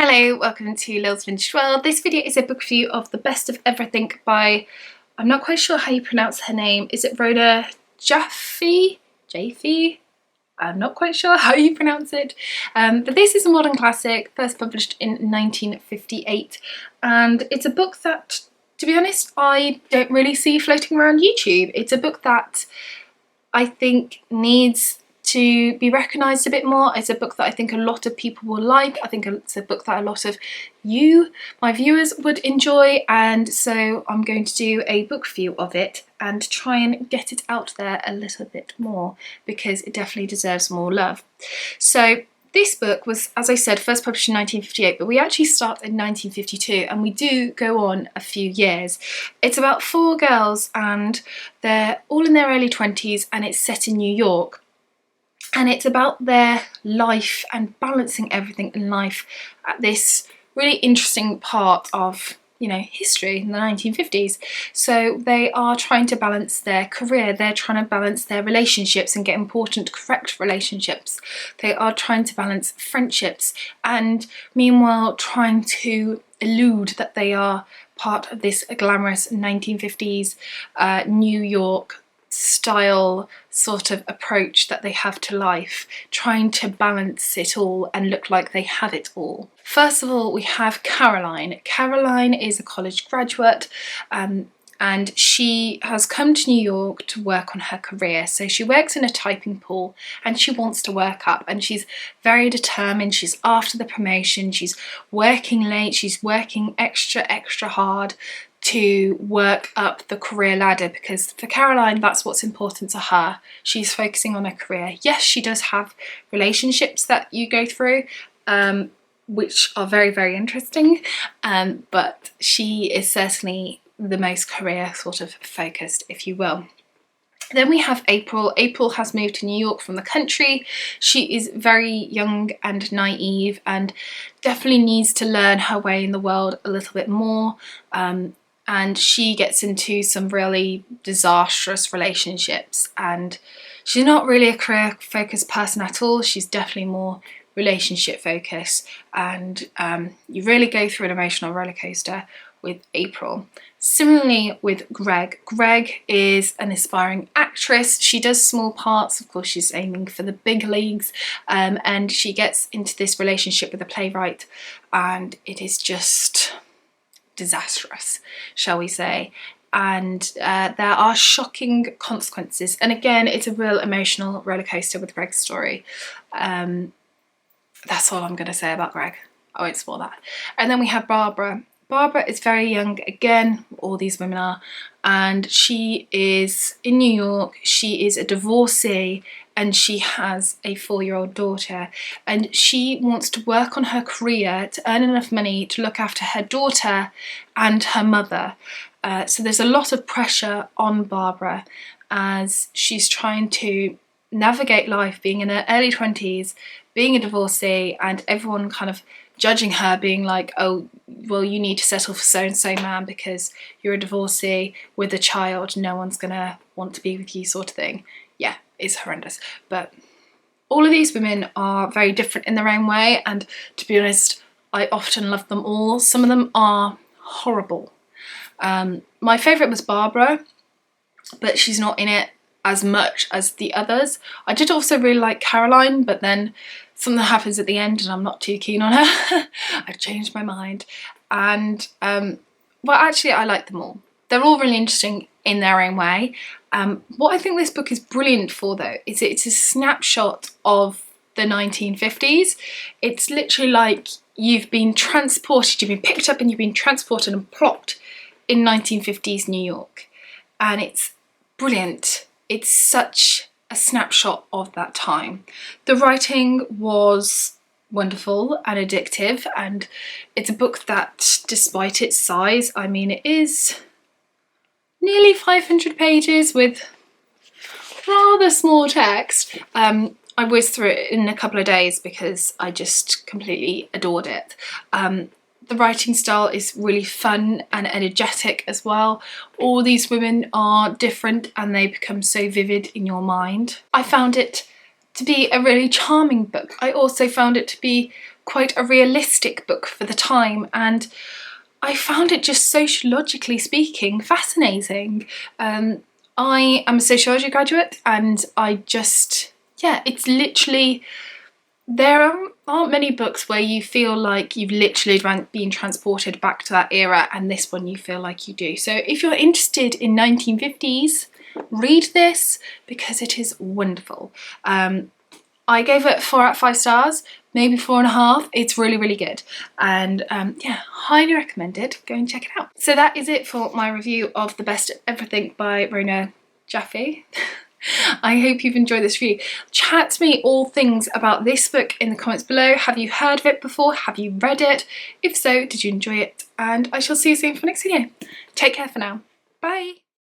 Hello, welcome to Lil's Vintage World. This video is a book review of The Best of Everything by, I'm not quite sure how you pronounce her name. Is it Rona? Jaffe? I'm not quite sure how you pronounce it. But this is a modern classic, first published in 1958. And it's a book that, to be honest, I don't really see floating around YouTube. It's a book that I think needs to be recognised a bit more. It's a book that I think a lot of people will like. I think it's a book that a lot of you, my viewers, would enjoy, and so I'm going to do a book review of it and try and get it out there a little bit more because it definitely deserves more love. So this book was, as I said, first published in 1958, but we actually start in 1952 and we do go on a few years. It's about 4 girls and they're all in their early 20s and it's set in New York. And it's about their life and balancing everything in life at this really interesting part of, you know, history in the 1950s. So they are trying to balance their career, they're trying to balance their relationships and get important, correct relationships. They are trying to balance friendships and meanwhile trying to elude that they are part of this glamorous 1950s New York style sort of approach that they have to life, trying to balance it all and look like they have it all. First of all, we have Caroline. Caroline is a college graduate and she has come to New York to work on her career. So she works in a typing pool and she wants to work up and she's very determined. She's after the promotion, she's working late, she's working extra hard to work up the career ladder, because for Caroline that's what's important to her. She's focusing on her career. Yes, she does have relationships that you go through which are very interesting, but she is certainly the most career sort of focused, if you will. Then we have April. April has moved to New York from the country. She is very young and naive and definitely needs to learn her way in the world a little bit more. And she gets into some really disastrous relationships and she's not really a career focused person at all. She's definitely more relationship focused, and you really go through an emotional roller coaster with April. Similarly with Greg. Greg is an aspiring actress. She does small parts, of course she's aiming for the big leagues, and she gets into this relationship with a playwright and it is just disastrous, shall we say, and there are shocking consequences, and again it's a real emotional roller coaster with Greg's story. That's all I'm going to say about Greg. I won't spoil that. And then we have Barbara. Barbara is very young, again, all these women are, and she is in New York. She is a divorcee and she has a 4-year-old daughter, and she wants to work on her career to earn enough money to look after her daughter and her mother. So there's a lot of pressure on Barbara as she's trying to navigate life, being in her early 20s, being a divorcee, and everyone kind of judging her, being like, oh, well, you need to settle for so-and-so man because you're a divorcee with a child, no one's gonna want to be with you, sort of thing. Yeah, it's horrendous. But all of these women are very different in their own way, and to be honest, I often love them all. Some of them are horrible. My favourite was Barbara, but she's not in it as much as the others. I did also really like Caroline, but then something happens at the end and I'm not too keen on her. I've changed my mind. And, well, actually I like them all. They're all really interesting in their own way. What I think this book is brilliant for, though, is it's a snapshot of the 1950s. It's literally like you've been transported, you've been picked up and you've been transported and plopped in 1950s New York. And it's brilliant. It's such a snapshot of that time. The writing was wonderful and addictive, and it's a book that, despite its size, I mean, it is nearly 500 pages with rather small text. I whizzed through it in a couple of days because I just completely adored it. The writing style is really fun and energetic as well. All these women are different and they become so vivid in your mind. I found it to be a really charming book. I also found it to be quite a realistic book for the time, and I found it, just sociologically speaking, fascinating. I am a sociology graduate, and I just, yeah, it's literally, there aren't many books where you feel like you've literally been transported back to that era, and this one you feel like you do. So if you're interested in 1950s, read this because it is wonderful. I gave it 4 out of 5 stars, maybe 4.5. It's really, really good. And yeah, highly recommend it. Go and check it out. So that is it for my review of The Best of Everything by Rona, Jaffe. I hope you've enjoyed this review. Chat to me all things about this book in the comments below. Have you heard of it before? Have you read it? If so, did you enjoy it? And I shall see you soon for the next video. Take care for now. Bye.